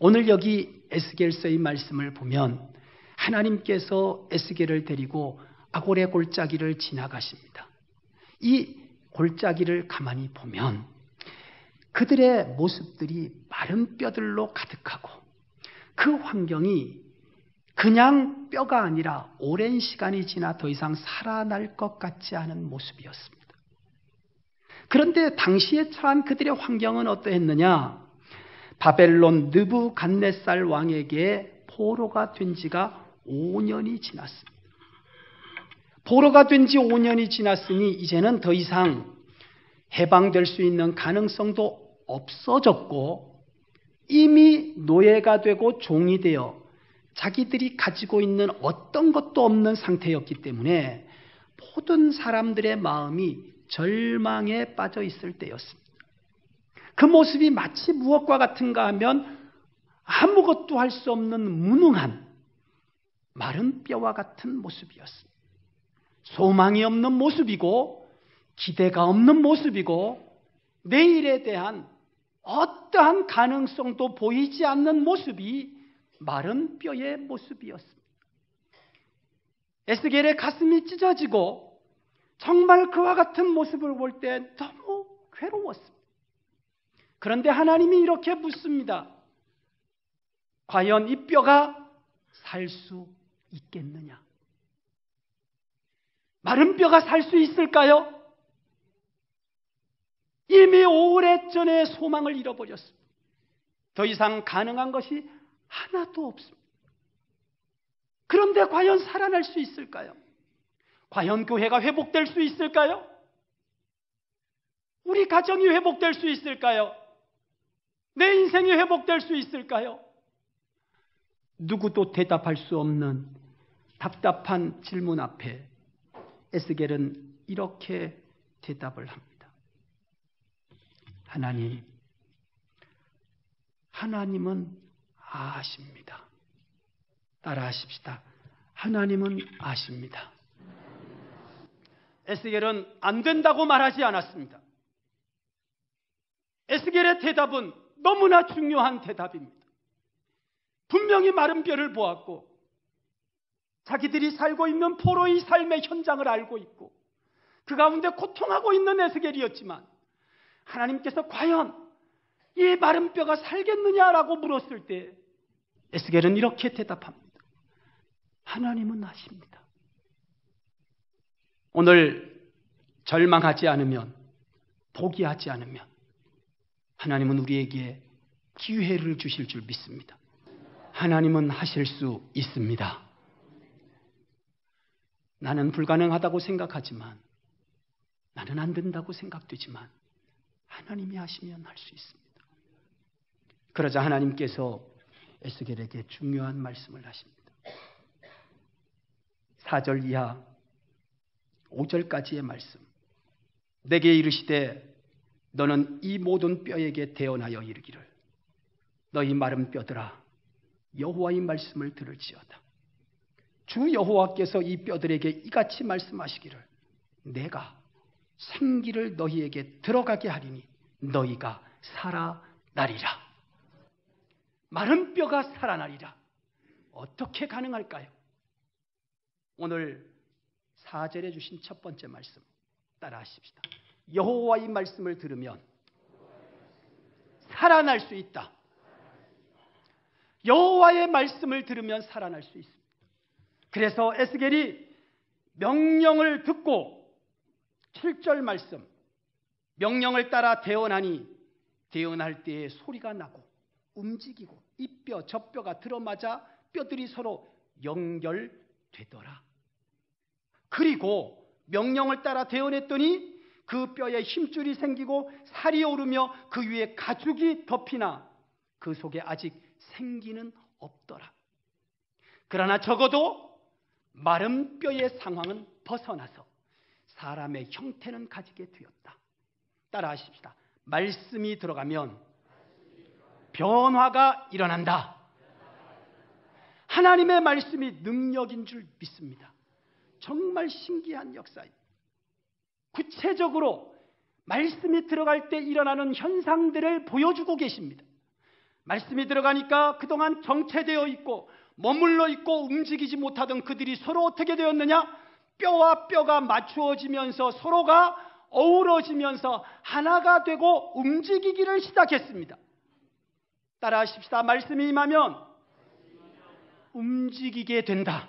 오늘 여기 에스겔서의 말씀을 보면 하나님께서 에스겔을 데리고 아골의 골짜기를 지나가십니다. 이 골짜기를 가만히 보면 그들의 모습들이 마른 뼈들로 가득하고 그 환경이 그냥 뼈가 아니라 오랜 시간이 지나 더 이상 살아날 것 같지 않은 모습이었습니다. 그런데 당시에 처한 그들의 환경은 어떠했느냐? 바벨론 느부갓네살 왕에게 포로가 된 지가 5년이 지났습니다. 포로가 된 지 5년이 지났으니 이제는 더 이상 해방될 수 있는 가능성도 없어졌고 이미 노예가 되고 종이 되어 자기들이 가지고 있는 어떤 것도 없는 상태였기 때문에 모든 사람들의 마음이 절망에 빠져 있을 때였습니다. 그 모습이 마치 무엇과 같은가 하면 아무것도 할 수 없는 무능한 마른 뼈와 같은 모습이었습니다. 소망이 없는 모습이고 기대가 없는 모습이고 내일에 대한 어떠한 가능성도 보이지 않는 모습이 마른 뼈의 모습이었습니다. 에스겔의 가슴이 찢어지고 정말 그와 같은 모습을 볼 때 너무 괴로웠습니다. 그런데 하나님이 이렇게 묻습니다. 과연 이 뼈가 살 수 있겠느냐? 마른 뼈가 살 수 있을까요? 이미 오래전에 소망을 잃어버렸습니다. 더 이상 가능한 것이 하나도 없습니다. 그런데 과연 살아날 수 있을까요? 과연 교회가 회복될 수 있을까요? 우리 가정이 회복될 수 있을까요? 내 인생이 회복될 수 있을까요? 누구도 대답할 수 없는 답답한 질문 앞에 에스겔은 이렇게 대답을 합니다. 하나님은 아십니다. 따라하십시다. 하나님은 아십니다. 에스겔은 안 된다고 말하지 않았습니다. 에스겔의 대답은 너무나 중요한 대답입니다. 분명히 마른 뼈를 보았고 자기들이 살고 있는 포로의 삶의 현장을 알고 있고 그 가운데 고통하고 있는 에스겔이었지만 하나님께서 과연 이 마른 뼈가 살겠느냐라고 물었을 때 에스겔은 이렇게 대답합니다. 하나님은 아십니다. 오늘 절망하지 않으면, 포기하지 않으면 하나님은 우리에게 기회를 주실 줄 믿습니다. 하나님은 하실 수 있습니다. 나는 불가능하다고 생각하지만, 나는 안 된다고 생각되지만 하나님이 하시면 할 수 있습니다. 그러자 하나님께서 에스겔에게 중요한 말씀을 하십니다. 4절 이하 5절까지의 말씀. 내게 이르시되 너는 이 모든 뼈에게 대언하여 이르기를 너희 마른 뼈들아 여호와의 말씀을 들을지어다. 주 여호와께서 이 뼈들에게 이같이 말씀하시기를 내가 생기를 너희에게 들어가게 하리니 너희가 살아나리라. 마른 뼈가 살아나리라. 어떻게 가능할까요? 오늘 4절에 주신 첫 번째 말씀 따라하십시다. 여호와의 말씀을 들으면 살아날 수 있다. 여호와의 말씀을 들으면 살아날 수 있습니다. 그래서 에스겔이 명령을 듣고 7절 말씀, 명령을 따라 대언하니 대언할 때에 소리가 나고 움직이고 이 뼈 저 뼈가 들어맞아 뼈들이 서로 연결되더라. 그리고 명령을 따라 대언했더니 그 뼈에 힘줄이 생기고 살이 오르며 그 위에 가죽이 덮이나 그 속에 아직 생기는 없더라. 그러나 적어도 마른 뼈의 상황은 벗어나서 사람의 형태는 가지게 되었다. 따라하십시다. 말씀이 들어가면 변화가 일어난다. 하나님의 말씀이 능력인 줄 믿습니다. 정말 신기한 역사입니다. 구체적으로 말씀이 들어갈 때 일어나는 현상들을 보여주고 계십니다. 말씀이 들어가니까 그동안 정체되어 있고 머물러 있고 움직이지 못하던 그들이 서로 어떻게 되었느냐? 뼈와 뼈가 맞추어지면서 서로가 어우러지면서 하나가 되고 움직이기를 시작했습니다. 따라하십시다. 말씀이 임하면 움직이게 된다.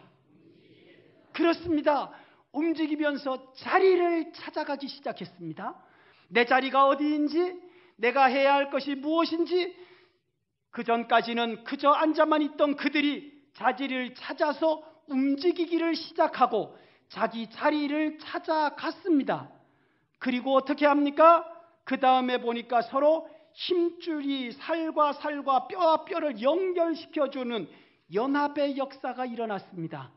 그렇습니다. 움직이면서 자리를 찾아가기 시작했습니다. 내 자리가 어디인지, 내가 해야 할 것이 무엇인지, 그전까지는 그저 앉아만 있던 그들이 자리를 찾아서 움직이기를 시작하고 자기 자리를 찾아갔습니다. 그리고 어떻게 합니까? 그 다음에 보니까 서로 힘줄이 살과 살과 뼈와 뼈를 연결시켜주는 연합의 역사가 일어났습니다.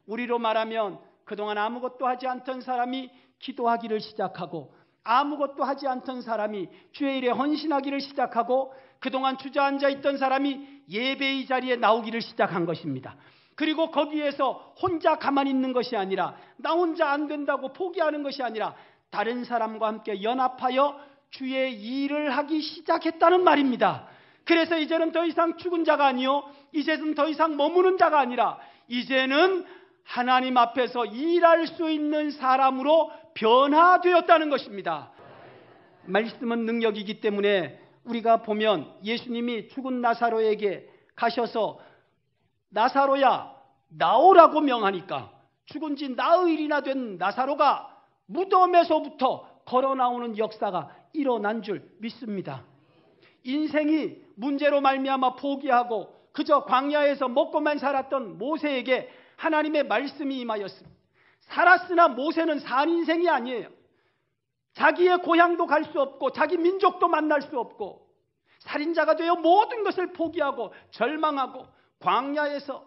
우리로 말하면 그동안 아무것도 하지 않던 사람이 기도하기를 시작하고, 아무것도 하지 않던 사람이 주의 일에 헌신하기를 시작하고, 그동안 주저앉아 있던 사람이 예배의 자리에 나오기를 시작한 것입니다. 그리고 거기에서 혼자 가만히 있는 것이 아니라, 나 혼자 안 된다고 포기하는 것이 아니라 다른 사람과 함께 연합하여 주의 일을 하기 시작했다는 말입니다. 그래서 이제는 더 이상 죽은 자가 아니요, 이제는 더 이상 머무는 자가 아니라 이제는 하나님 앞에서 일할 수 있는 사람으로 변화되었다는 것입니다. 말씀은 능력이기 때문에 우리가 보면 예수님이 죽은 나사로에게 가셔서 나사로야 나오라고 명하니까 죽은 지 나흘이나 된 나사로가 무덤에서부터 걸어 나오는 역사가 일어난 줄 믿습니다. 인생이 문제로 말미암아 포기하고 그저 광야에서 먹고만 살았던 모세에게 하나님의 말씀이 임하였습니다. 살았으나 모세는 산 인생이 아니에요. 자기의 고향도 갈 수 없고 자기 민족도 만날 수 없고 살인자가 되어 모든 것을 포기하고 절망하고 광야에서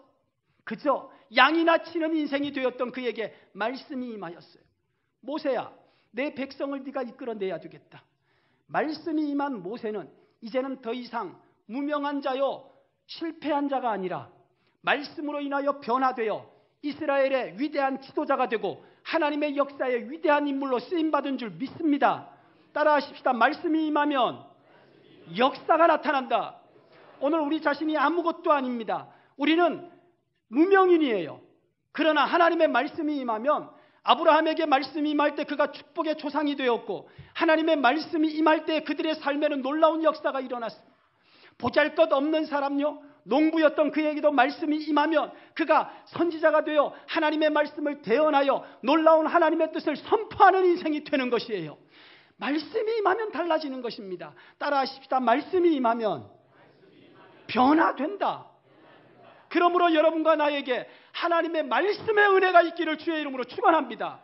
그저 양이나 치는 인생이 되었던 그에게 말씀이 임하였어요. 모세야, 내 백성을 네가 이끌어내야 되겠다. 말씀이 임한 모세는 이제는 더 이상 무명한 자요 실패한 자가 아니라 말씀으로 인하여 변화되어 이스라엘의 위대한 지도자가 되고 하나님의 역사의 위대한 인물로 쓰임받은 줄 믿습니다. 따라하십시다. 말씀이 임하면 역사가 나타난다. 오늘 우리 자신이 아무것도 아닙니다. 우리는 무명인이에요. 그러나 하나님의 말씀이 임하면, 아브라함에게 말씀이 임할 때 그가 축복의 조상이 되었고, 하나님의 말씀이 임할 때 그들의 삶에는 놀라운 역사가 일어났습니다. 보잘것없는 사람요, 농부였던 그에게도 말씀이 임하면 그가 선지자가 되어 하나님의 말씀을 대언하여 놀라운 하나님의 뜻을 선포하는 인생이 되는 것이에요. 말씀이 임하면 달라지는 것입니다. 따라하십시다. 말씀이 임하면 변화된다. 그러므로 여러분과 나에게 하나님의 말씀의 은혜가 있기를 주의 이름으로 축원합니다.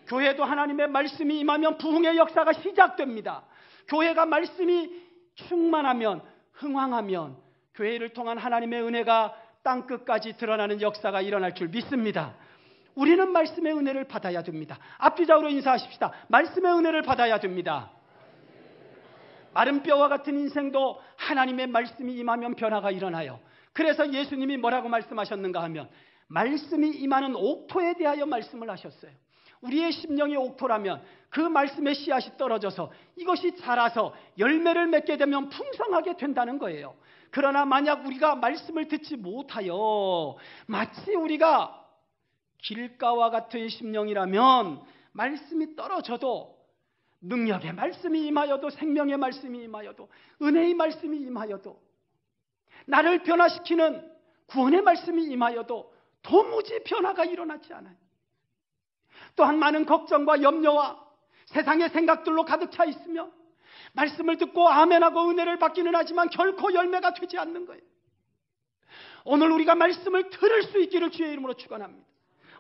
교회도 하나님의 말씀이 임하면 부흥의 역사가 시작됩니다. 교회가 말씀이 충만하면, 흥황하면 교회를 통한 하나님의 은혜가 땅끝까지 드러나는 역사가 일어날 줄 믿습니다. 우리는 말씀의 은혜를 받아야 됩니다. 앞뒤좌우로 인사하십시다. 말씀의 은혜를 받아야 됩니다. 마른 뼈와 같은 인생도 하나님의 말씀이 임하면 변화가 일어나요. 그래서 예수님이 뭐라고 말씀하셨는가 하면 말씀이 임하는 옥토에 대하여 말씀을 하셨어요. 우리의 심령이 옥토라면 그 말씀의 씨앗이 떨어져서 이것이 자라서 열매를 맺게 되면 풍성하게 된다는 거예요. 그러나 만약 우리가 말씀을 듣지 못하여 마치 우리가 길가와 같은 심령이라면 말씀이 떨어져도, 능력의 말씀이 임하여도, 생명의 말씀이 임하여도, 은혜의 말씀이 임하여도, 나를 변화시키는 구원의 말씀이 임하여도 도무지 변화가 일어나지 않아요. 또한 많은 걱정과 염려와 세상의 생각들로 가득 차 있으며 말씀을 듣고 아멘하고 은혜를 받기는 하지만 결코 열매가 되지 않는 거예요. 오늘 우리가 말씀을 들을 수 있기를 주의 이름으로 축원합니다.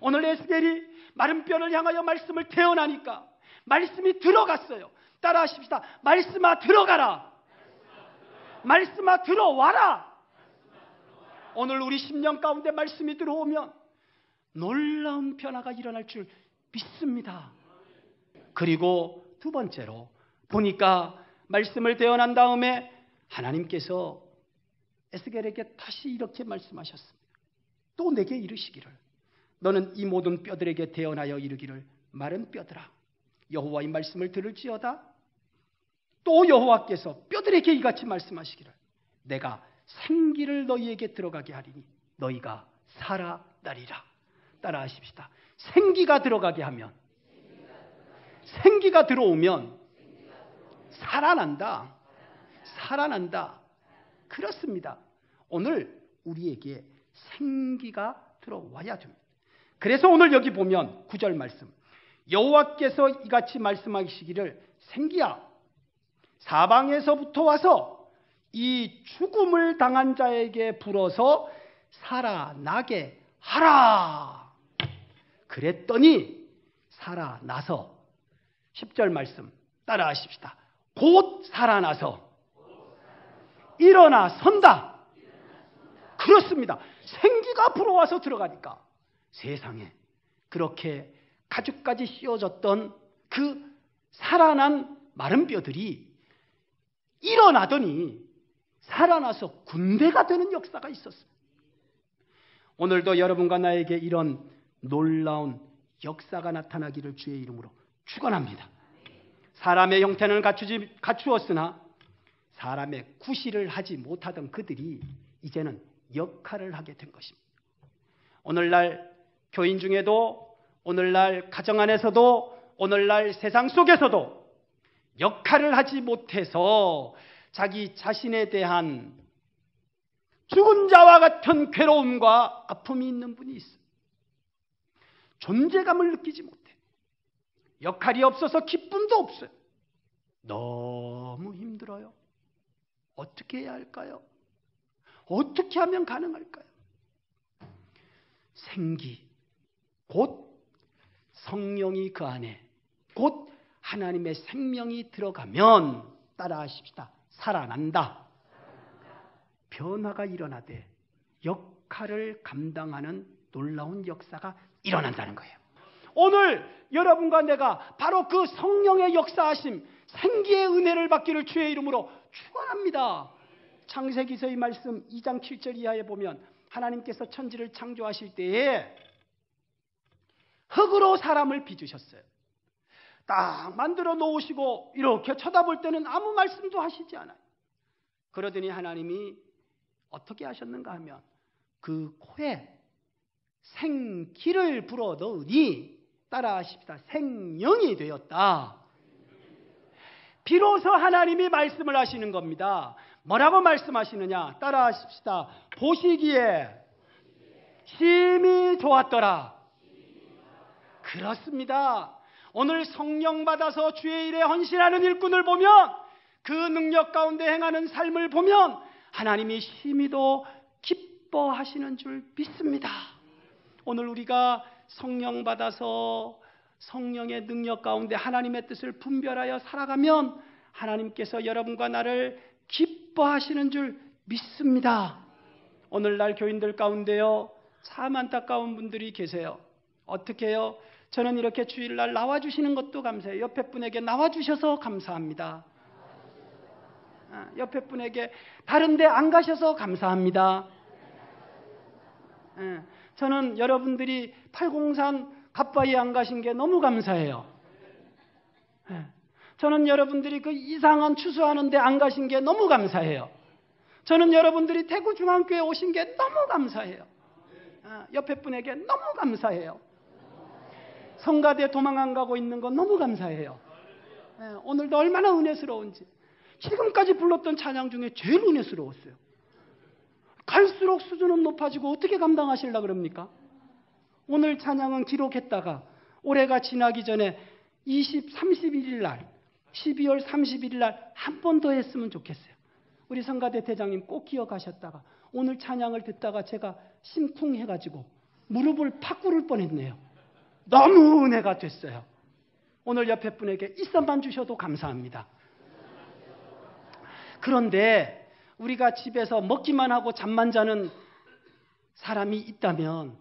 오늘 에스겔이 마른 뼈를 향하여 말씀을 태어나니까 말씀이 들어갔어요. 따라하십시다. 말씀아 들어가라. 말씀아 들어와라. 오늘 우리 심령 가운데 말씀이 들어오면 놀라운 변화가 일어날 줄 믿습니다. 그리고 두 번째로 보니까 말씀을 대언한 다음에 하나님께서 에스겔에게 다시 이렇게 말씀하셨습니다. 또 내게 이르시기를, 너는 이 모든 뼈들에게 대언하여 이르기를, 마른 뼈들아 여호와의 말씀을 들을지어다. 또 여호와께서 뼈들에게 이같이 말씀하시기를, 내가 생기를 너희에게 들어가게 하리니 너희가 살아나리라. 따라하십시다. 생기가 들어가게 하면, 생기가 들어오면 살아난다. 살아난다. 그렇습니다. 오늘 우리에게 생기가 들어와야 됩니다. 그래서 오늘 여기 보면 9절 말씀, 여호와께서 이같이 말씀하시기를 생기야 사방에서부터 와서 이 죽음을 당한 자에게 불어서 살아나게 하라. 그랬더니 살아나서 10절 말씀 따라하십시다. 곧 살아나서 일어나 선다. 그렇습니다. 생기가 불어와서 들어가니까 세상에 그렇게 가죽까지 씌워졌던 그 살아난 마른 뼈들이 일어나더니 살아나서 군대가 되는 역사가 있었습니다. 오늘도 여러분과 나에게 이런 놀라운 역사가 나타나기를 주의 이름으로 축원합니다. 사람의 형태는 갖추었으나 사람의 구실을 하지 못하던 그들이 이제는 역할을 하게 된 것입니다. 오늘날 교인 중에도, 오늘날 가정 안에서도, 오늘날 세상 속에서도 역할을 하지 못해서 자기 자신에 대한 죽은 자와 같은 괴로움과 아픔이 있는 분이 있어요. 존재감을 느끼지 못해. 역할이 없어서 기쁨도 없어요. 너무 힘들어요. 어떻게 해야 할까요? 어떻게 하면 가능할까요? 생기, 곧 성령이 그 안에, 곧 하나님의 생명이 들어가면 따라하십시다. 살아난다. 변화가 일어나되 역할을 감당하는 놀라운 역사가 일어난다는 거예요. 오늘 여러분과 내가 바로 그 성령의 역사하심, 생기의 은혜를 받기를 주의 이름으로 축원합니다. 창세기서의 말씀 2장 7절 이하에 보면 하나님께서 천지를 창조하실 때에 흙으로 사람을 빚으셨어요. 딱 만들어 놓으시고 이렇게 쳐다볼 때는 아무 말씀도 하시지 않아요. 그러더니 하나님이 어떻게 하셨는가 하면 그 코에 생기를 불어 넣으니 따라하십시다. 생명이 되었다. 비로소 하나님이 말씀을 하시는 겁니다. 뭐라고 말씀하시느냐? 따라하십시다. 보시기에 심히 좋았더라. 그렇습니다. 오늘 성령 받아서 주의 일에 헌신하는 일꾼을 보면, 그 능력 가운데 행하는 삶을 보면 하나님이 심히도 기뻐하시는 줄 믿습니다. 오늘 우리가 성령 받아서 성령의 능력 가운데 하나님의 뜻을 분별하여 살아가면 하나님께서 여러분과 나를 기뻐하시는 줄 믿습니다. 오늘날 교인들 가운데요, 참 안타까운 분들이 계세요. 어떻게 해요? 저는 이렇게 주일날 나와주시는 것도 감사해요. 옆에 분에게 나와주셔서 감사합니다. 옆에 분에게 다른 데 안 가셔서 감사합니다. 저는 여러분들이 팔공산 갓바위에 안 가신 게 너무 감사해요. 저는 여러분들이 그 이상한 추수하는 데 안 가신 게 너무 감사해요. 저는 여러분들이 대구 중앙교회 오신 게 너무 감사해요. 옆에 분에게 너무 감사해요. 성가대 도망 안 가고 있는 거 너무 감사해요. 오늘도 얼마나 은혜스러운지. 지금까지 불렀던 찬양 중에 제일 은혜스러웠어요. 갈수록 수준은 높아지고 어떻게 감당하시려고 그럽니까? 오늘 찬양은 기록했다가 올해가 지나기 전에 31일 날, 12월 31일 날 한 번 더 했으면 좋겠어요. 우리 성가대 대장님 꼭 기억하셨다가 오늘 찬양을 듣다가 제가 심쿵해가지고 무릎을 팍 꿇을 뻔했네요. 너무 은혜가 됐어요. 오늘 옆에 분에게 있어만 주셔도 감사합니다. 그런데 우리가 집에서 먹기만 하고 잠만 자는 사람이 있다면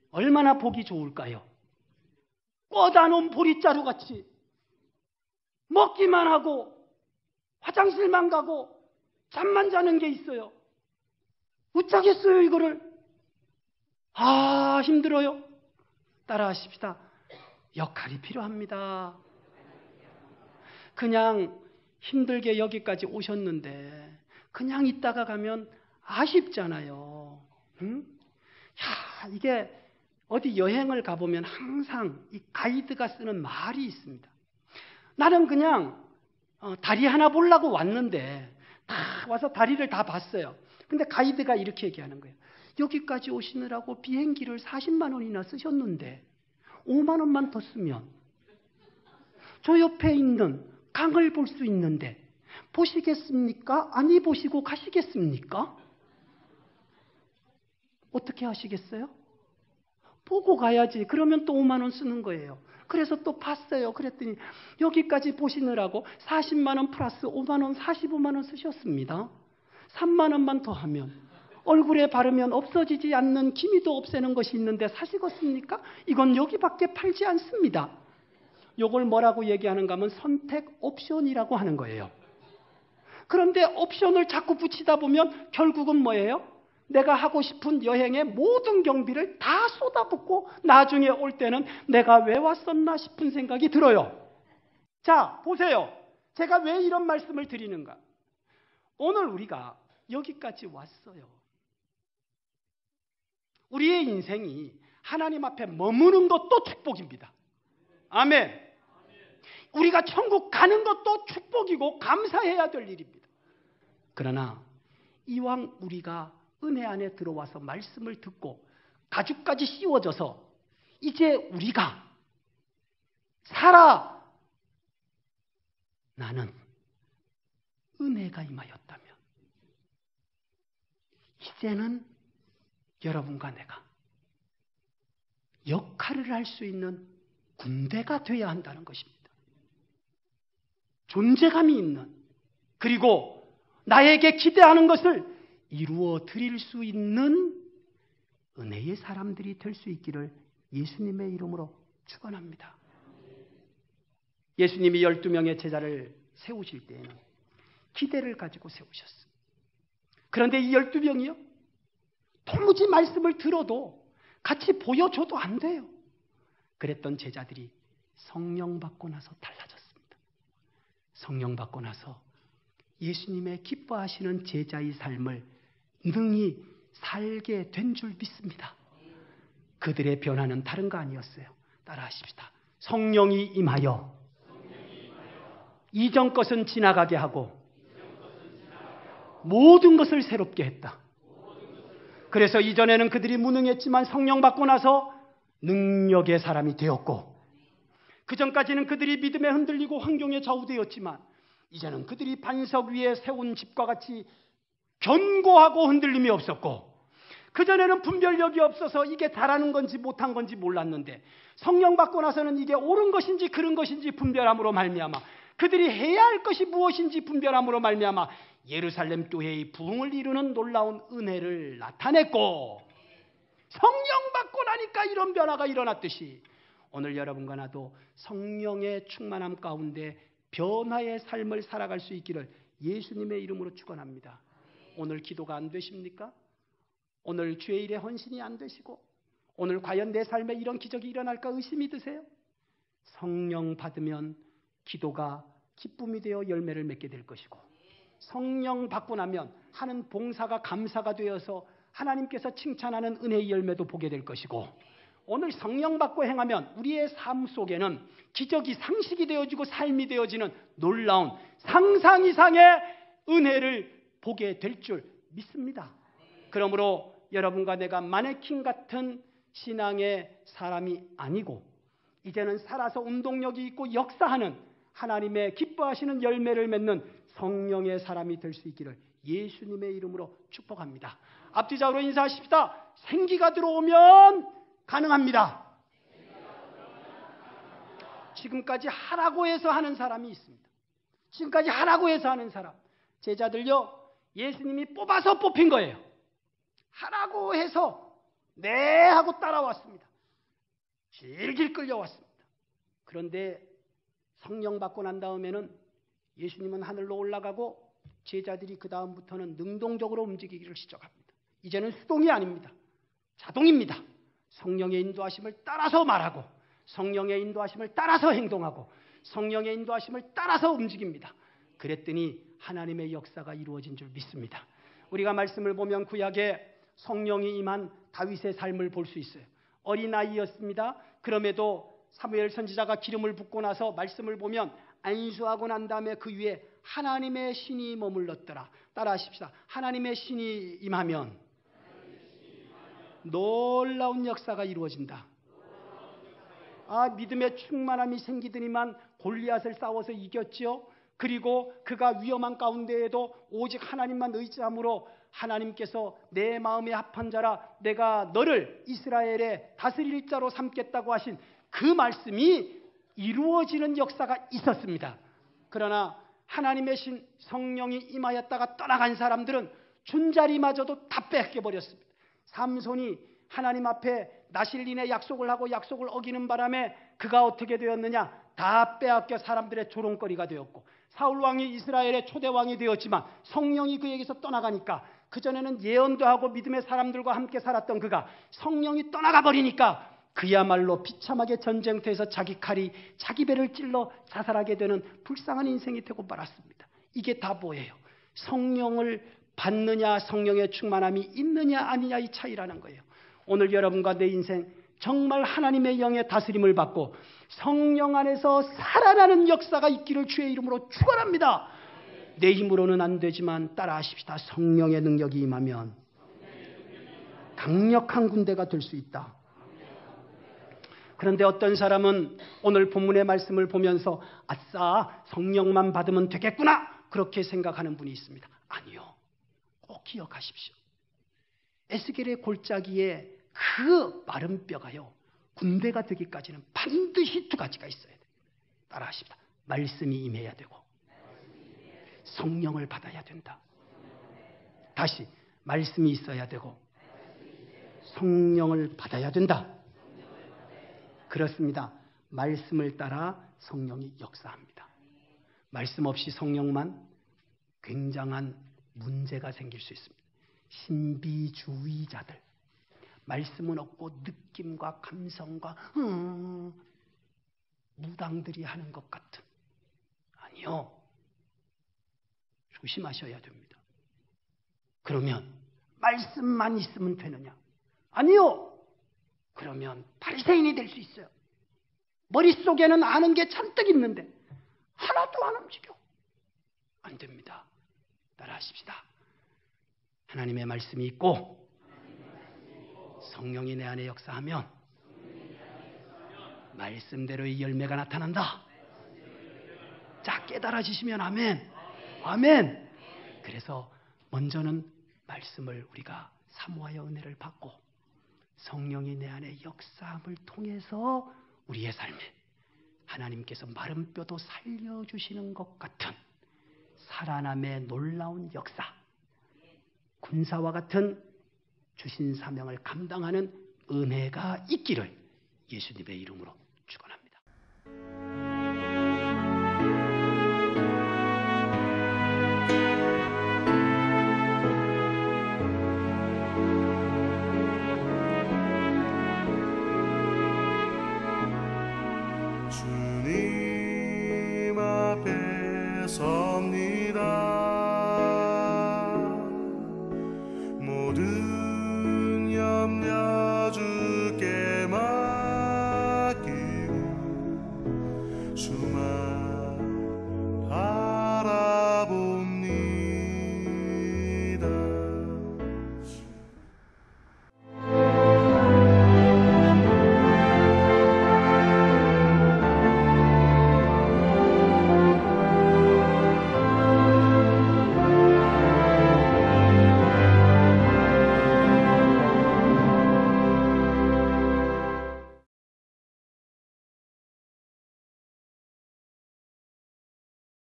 얼마나 보기 좋을까요? 꽂아 놓은 보릿자루 같이 먹기만 하고 화장실만 가고 잠만 자는 게 있어요. 어쩌겠어요 이거를. 힘들어요. 따라하십시다. 역할이 필요합니다. 그냥 힘들게 여기까지 오셨는데 그냥 있다가 가면 아쉽잖아요. 응? 야, 이게 어디 여행을 가보면 항상 이 가이드가 쓰는 말이 있습니다. 나는 그냥 다리 하나 보려고 왔는데 다 와서 다리를 다 봤어요. 근데 가이드가 이렇게 얘기하는 거예요. 여기까지 오시느라고 비행기를 40만 원이나 쓰셨는데 5만 원만 더 쓰면 저 옆에 있는 강을 볼 수 있는데 보시겠습니까? 아니 보시고 가시겠습니까? 어떻게 하시겠어요? 보고 가야지. 그러면 또 5만 원 쓰는 거예요. 그래서 또 봤어요. 그랬더니 여기까지 보시느라고 40만 원 플러스 5만 원, 45만 원 쓰셨습니다. 3만 원만 더 하면 얼굴에 바르면 없어지지 않는 기미도 없애는 것이 있는데 사시겠습니까? 이건 여기밖에 팔지 않습니다. 이걸 뭐라고 얘기하는가 하면 선택 옵션이라고 하는 거예요. 그런데 옵션을 자꾸 붙이다 보면 결국은 뭐예요? 내가 하고 싶은 여행의 모든 경비를 다 쏟아붓고 나중에 올 때는 내가 왜 왔었나 싶은 생각이 들어요. 자, 보세요. 제가 왜 이런 말씀을 드리는가? 오늘 우리가 여기까지 왔어요. 우리의 인생이 하나님 앞에 머무는 것도 축복입니다. 아멘. 우리가 천국 가는 것도 축복이고 감사해야 될 일입니다. 그러나 이왕 우리가 은혜 안에 들어와서 말씀을 듣고 가죽까지 씌워져서 이제 우리가 살아 나는 은혜가 임하였다면 이제는 여러분과 내가 역할을 할 수 있는 군대가 되어야 한다는 것입니다. 존재감이 있는, 그리고 나에게 기대하는 것을 이루어 드릴 수 있는 은혜의 사람들이 될 수 있기를 예수님의 이름으로 축원합니다. 예수님이 12명의 제자를 세우실 때에는 기대를 가지고 세우셨습니다. 그런데 이 12명이요, 도무지 말씀을 들어도 같이 보여줘도 안 돼요. 그랬던 제자들이 성령 받고 나서 달라졌습니다. 성령 받고 나서 예수님의 기뻐하시는 제자의 삶을 능히 살게 된 줄 믿습니다. 그들의 변화는 다른 거 아니었어요. 따라하십시다. 성령이 임하여 이전 것은 지나가게 하고 모든 것을 새롭게 했다. 그래서 이전에는 그들이 무능했지만 성령 받고 나서 능력의 사람이 되었고, 그전까지는 그들이 믿음에 흔들리고 환경에 좌우되었지만 이제는 그들이 반석 위에 세운 집과 같이 견고하고 흔들림이 없었고, 그전에는 분별력이 없어서 이게 잘하는 건지 못한 건지 몰랐는데 성령 받고 나서는 이게 옳은 것인지 그른 것인지 분별함으로 말미암아, 그들이 해야 할 것이 무엇인지 분별함으로 말미암아 예루살렘 교회의 부흥을 이루는 놀라운 은혜를 나타냈고, 성령 받고 나니까 이런 변화가 일어났듯이 오늘 여러분과 나도 성령의 충만함 가운데 변화의 삶을 살아갈 수 있기를 예수님의 이름으로 축원합니다. 오늘 기도가 안 되십니까? 오늘 주의 일에 헌신이 안 되시고 오늘 과연 내 삶에 이런 기적이 일어날까 의심이 드세요? 성령 받으면 기도가 기쁨이 되어 열매를 맺게 될 것이고, 성령 받고 나면 하는 봉사가 감사가 되어서 하나님께서 칭찬하는 은혜의 열매도 보게 될 것이고, 오늘 성령 받고 행하면 우리의 삶 속에는 기적이 상식이 되어지고 삶이 되어지는 놀라운 상상 이상의 은혜를 보게 될 줄 믿습니다. 그러므로 여러분과 내가 마네킹 같은 신앙의 사람이 아니고 이제는 살아서 운동력이 있고 역사하는 하나님의 기뻐하시는 열매를 맺는 성령의 사람이 될 수 있기를 예수님의 이름으로 축복합니다. 앞뒤좌우로 인사하십시다. 생기가 들어오면 가능합니다. 지금까지 하라고 해서 하는 사람이 있습니다. 지금까지 하라고 해서 하는 사람. 제자들요, 예수님이 뽑아서 뽑힌 거예요. 하라고 해서 네 하고 따라왔습니다. 질질 끌려왔습니다. 그런데 성령 받고 난 다음에는 예수님은 하늘로 올라가고 제자들이 그 다음부터는 능동적으로 움직이기를 시작합니다. 이제는 수동이 아닙니다. 자동입니다. 성령의 인도하심을 따라서 말하고 성령의 인도하심을 따라서 행동하고 성령의 인도하심을 따라서 움직입니다. 그랬더니 하나님의 역사가 이루어진 줄 믿습니다. 우리가 말씀을 보면 구약에 성령이 임한 다윗의 삶을 볼 수 있어요. 어린아이였습니다. 그럼에도 사무엘 선지자가 기름을 붓고 나서 말씀을 보면 안수하고 난 다음에 그 위에 하나님의 신이 머물렀더라. 따라하십시다. 하나님의 신이 임하면 놀라운 역사가 이루어진다. 믿음의 충만함이 생기더니만 골리앗을 싸워서 이겼죠. 그리고 그가 위험한 가운데에도 오직 하나님만 의지함으로 하나님께서 내 마음에 합한 자라 내가 너를 이스라엘의 다스릴 자로 삼겠다고 하신 그 말씀이 이루어지는 역사가 있었습니다. 그러나 하나님의 신 성령이 임하였다가 떠나간 사람들은 준자리마저도 다 뺏겨버렸습니다. 삼손이 하나님 앞에 나실린의 약속을 하고 약속을 어기는 바람에 그가 어떻게 되었느냐? 다 빼앗겨 사람들의 조롱거리가 되었고, 사울왕이 이스라엘의 초대왕이 되었지만 성령이 그에게서 떠나가니까, 그전에는 예언도 하고 믿음의 사람들과 함께 살았던 그가 성령이 떠나가 버리니까 그야말로 비참하게 전쟁터에서 자기 칼이 자기 배를 찔러 자살하게 되는 불쌍한 인생이 되고 말았습니다. 이게 다 뭐예요? 성령을 받느냐, 성령의 충만함이 있느냐 아니냐, 이 차이라는 거예요. 오늘 여러분과 내 인생 정말 하나님의 영의 다스림을 받고 성령 안에서 살아나는 역사가 있기를 주의 이름으로 축원합니다. 내 힘으로는 안 되지만 따라하십시다. 성령의 능력이 임하면 강력한 군대가 될 수 있다. 그런데 어떤 사람은 오늘 본문의 말씀을 보면서 아싸, 성령만 받으면 되겠구나, 그렇게 생각하는 분이 있습니다. 아니요. 꼭 기억하십시오. 에스겔의 골짜기에 그 마른 뼈가요, 군대가 되기까지는 반드시 두 가지가 있어야 돼요. 따라하십시다. 말씀이 임해야 되고 성령을 받아야 된다. 다시, 말씀이 있어야 되고 성령을 받아야 된다. 그렇습니다. 말씀을 따라 성령이 역사합니다. 말씀 없이 성령만 굉장한 문제가 생길 수 있습니다. 신비주의자들, 말씀은 없고 느낌과 감성과 무당들이 하는 것 같은, 아니요. 조심하셔야 됩니다. 그러면 말씀만 있으면 되느냐? 아니요. 그러면 바리새인이 될 수 있어요. 머릿속에는 아는 게 잔뜩 있는데 하나도 안 움직여. 안 됩니다. 따라하십시다. 하나님의 말씀이 있고 성령이 내 안에 역사하면 말씀대로의 열매가 나타난다. 자, 깨달아지시면 아멘. 아멘. 그래서 먼저는 말씀을 우리가 사모하여 은혜를 받고 성령이 내 안에 역사함을 통해서 우리의 삶에 하나님께서 마른 뼈도 살려주시는 것 같은 살아남의 놀라운 역사, 군사와 같은 주신 사명을 감당하는 은혜가 있기를 예수님의 이름으로